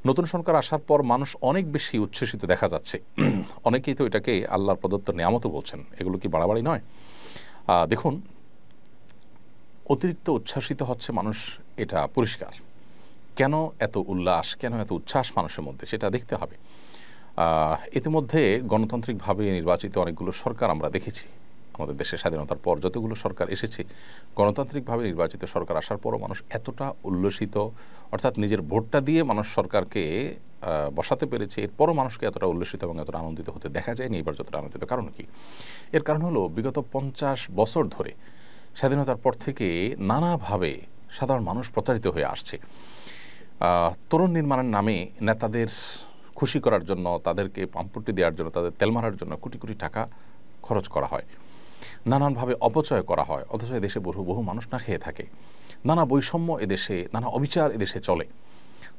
নতুন সরকার আসার পর মানুষ অনেক বেশি উচ্ছ্বসিত দেখা যাচ্ছে। অনেকেই তো এটাকে আল্লাহর প্রদত্ত নেয়ামতও বলছেন। এগুলো কি বাড়াবাড়ি নয়? দেখুন, অতিরিক্ত উচ্ছ্বাসিত হচ্ছে মানুষ, এটা পরিষ্কার। কেন এত উল্লাস, কেন এত উচ্ছ্বাস মানুষের মধ্যে, সেটা দেখতে হবে। ইতিমধ্যে গণতান্ত্রিকভাবে নির্বাচিত অনেকগুলো সরকার আমরা দেখেছি। আমাদের দেশের স্বাধীনতার পর যতগুলো সরকার এসেছে, গণতান্ত্রিকভাবে নির্বাচিত সরকার আসার পরও মানুষ এতটা উল্লসিত, অর্থাৎ নিজের ভোটটা দিয়ে মানুষ সরকারকে বসাতে পেরেছে, এরপরও মানুষকে এতটা উল্লসিত এবং এতটা আনন্দিত হতে দেখা যায়নি এবার যতটা আনন্দিত। কারণ কি? এর কারণ হলো বিগত 50 বছর ধরে স্বাধীনতার পর থেকে নানাভাবে সাধারণ মানুষ প্রতারিত হয়ে আসছে। তরুণ নির্মাণের নামে নেতাদের খুশি করার জন্য, তাদেরকে পাম্পটি দেওয়ার জন্য, তাদের তেল মারার জন্য কোটি কোটি টাকা খরচ করা হয়, নানানভাবে অপচয় করা হয়, অথচ এদেশে বহু বহু মানুষ না খেয়ে থাকে। নানা বৈষম্য এদেশে, নানা অবিচার এদেশে চলে।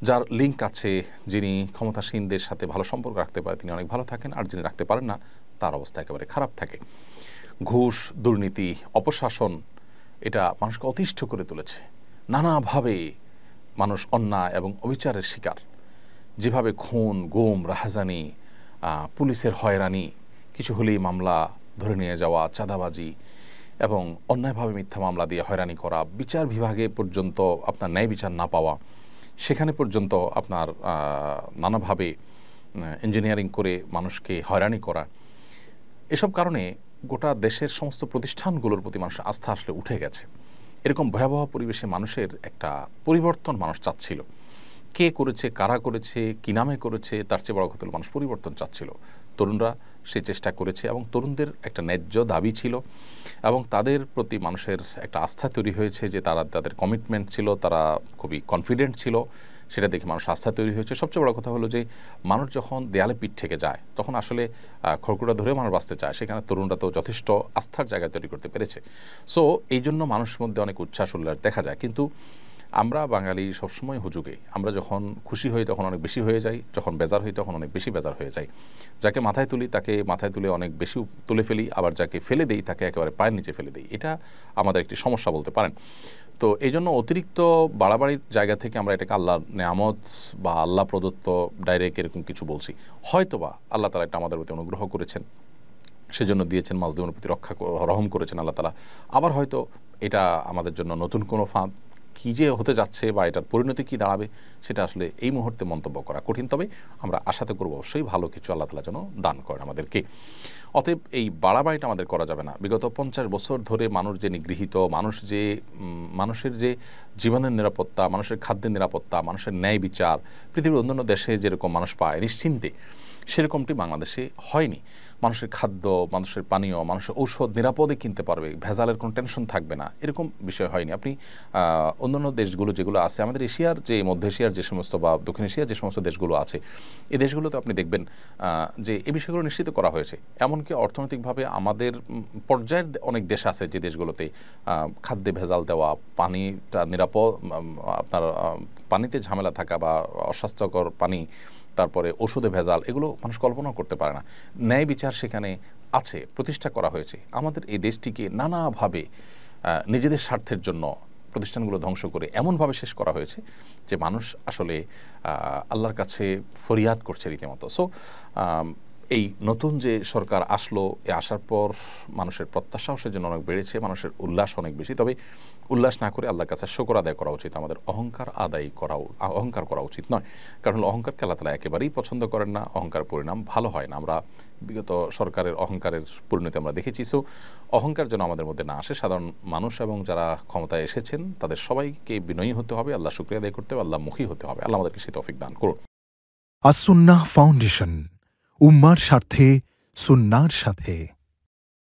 যার লিঙ্ক আছে, যিনি ক্ষমতাসীনদের সাথে ভালো সম্পর্ক রাখতে পারে তিনি অনেক ভালো থাকেন, আর যিনি রাখতে পারেন না তার অবস্থা একেবারে খারাপ থাকে। ঘুষ, দুর্নীতি, অপশাসন, এটা মানুষকে অতিষ্ঠ করে তুলেছে। নানাভাবে মানুষ অন্যায় এবং অবিচারের শিকার। যেভাবে খুন, গুম, রাহাজানি, পুলিশের হয়রানি, কিছু হলেই মামলা ধরে নিয়ে যাওয়া, চাঁদাবাজি এবং অন্যায়ভাবে মিথ্যা মামলা দিয়ে হয়রানি করা, বিচার বিভাগে পর্যন্ত আপনার ন্যায় বিচার না পাওয়া, সেখানে পর্যন্ত আপনার নানাভাবে ইঞ্জিনিয়ারিং করে মানুষকে হয়রানি করা, এসব কারণে গোটা দেশের সমস্ত প্রতিষ্ঠানগুলোর প্রতি মানুষের আস্থা আসলে উঠে গেছে। এরকম ভয়াবহ পরিবেশে মানুষের একটা পরিবর্তন মানুষ চাচ্ছিল। কে করেছে, কারা করেছে, কী নামে করেছে, তার চেয়ে বড় কথা হলো মানুষ পরিবর্তন চাচ্ছিল। তরুণরা সেই চেষ্টা করেছে এবং তরুণদের একটা ন্যায্য দাবি ছিল এবং তাদের প্রতি মানুষের একটা আস্থা তৈরি হয়েছে যে তাদের কমিটমেন্ট ছিল, তারা খুবই কনফিডেন্ট ছিল, সেটা দেখে মানুষ আস্থা তৈরি হয়েছে। সবচেয়ে বড় কথা হলো যে মানুষ যখন দেয়ালে পিঠ থেকে যায় তখন আসলে খড়কুটা ধরেও মানুষ বাঁচতে চায়, সেখানে তরুণরা তো যথেষ্ট আস্থার জায়গা তৈরি করতে পেরেছে। সো এই জন্য মানুষের মধ্যে অনেক উচ্ছ্বাস উল্লাস দেখা যায়। কিন্তু আমরা বাঙালি সবসময় হুজুগে, আমরা যখন খুশি হই তখন অনেক বেশি হয়ে যাই, যখন বেজার হই তখন অনেক বেশি বেজার হয়ে যাই। যাকে মাথায় তুলি তাকে মাথায় তুলে অনেক বেশি তুলে ফেলি, আবার যাকে ফেলে দেই তাকে একেবারে পায়ের নিচে ফেলে দিই। এটা আমাদের একটি সমস্যা বলতে পারেন। তো এই জন্য অতিরিক্ত বাড়াবাড়ির জায়গা থেকে আমরা এটাকে আল্লাহর নেয়ামত বা আল্লাহ প্রদত্ত ডাইরেক্ট এরকম কিছু বলছি। হয়তোবা আল্লাহ তাআলা এটা আমাদের প্রতি অনুগ্রহ করেছেন, সেজন্য দিয়েছেন, মাজলুমের প্রতি রহম করেছেন আল্লাহ তাআলা। আবার হয়তো এটা আমাদের জন্য নতুন কোনো ফাঁদ, কী যে হতে যাচ্ছে বা এটার পরিণতি কী দাঁড়াবে সেটা আসলে এই মুহূর্তে মন্তব্য করা কঠিন। তবে আমরা আশাতে করব অবশ্যই ভালো কিছু আল্লাহ তাআলা যেন দান করেন আমাদেরকে। অতএব এই বাড়াবাড়িটা আমাদের করা যাবে না। বিগত 50 বছর ধরে মানুষ যে নিগৃহীত, মানুষের যে জীবনের নিরাপত্তা, মানুষের খাদ্যের নিরাপত্তা, মানুষের ন্যায় বিচার পৃথিবীর অন্যান্য দেশে যেরকম মানুষ পায় নিশ্চিন্তে, সেরকমটি বাংলাদেশে হয়নি। মানুষের খাদ্য, মানুষের পানীয়, মানুষের ঔষধ নিরাপদে কিনতে পারবে, ভেজালের কোনো টেনশন থাকবে না, এরকম বিষয় হয়নি। আপনি অন্যান্য দেশগুলো যেগুলো আছে, আমাদের এশিয়ার যে মধ্য এশিয়ার যে সমস্ত বা দক্ষিণ এশিয়ার যে সমস্ত দেশগুলো আছে, এই দেশগুলোতে আপনি দেখবেন যে এই বিষয়গুলো নিশ্চিত করা হয়েছে। এমনকি অর্থনৈতিকভাবে আমাদের পর্যায়ের অনেক দেশ আছে যে দেশগুলোতে খাদ্যে ভেজাল দেওয়া, পানিটা নিরাপদ, আপনার পানিতে ঝামেলা থাকা বা অস্বাস্থ্যকর পানি, তারপরে ওষুধে ভেজাল, এগুলো মানুষ কল্পনাও করতে পারে না। ন্যায় বিচার সেখানে আছে, প্রতিষ্ঠা করা হয়েছে। আমাদের এই দেশটিকে নানাভাবে নিজেদের স্বার্থের জন্য প্রতিষ্ঠানগুলো ধ্বংস করে এমনভাবে শেষ করা হয়েছে যে মানুষ আসলে আল্লাহর কাছে ফরিয়াদ করছে রীতিমতো। সো এই নতুন যে সরকার আসলো, এ আসার পর মানুষের প্রত্যাশাও সেজন্য অনেক বেড়েছে, মানুষের উল্লাস অনেক বেশি। তবে উল্লাস না করে আল্লাহর কাছে শুকর আদায় করা উচিত। আমাদের অহংকার করা উচিত নয়। কারণ অহংকারকে আল্লাহ তাআলা একেবারেই পছন্দ করেন না। অহংকার পরিণাম ভালো হয় না। আমরা বিগত সরকারের অহংকারের পরিণতি আমরা দেখেছি। সো অহংকার যেন আমাদের মধ্যে না আসে। সাধারণ মানুষ এবং যারা ক্ষমতায় এসেছেন তাদের সবাইকে বিনয়ী হতে হবে, আল্লাহ শুকরিয়া আদায় করতে হবে, আল্লাহমুখী হতে হবে। আল্লাহ আমাদেরকে সেই তৌফিক দান করুন। আস-সুন্নাহ ফাউন্ডেশন, উম্মার স্বার্থে সুন্নাহর সাথে।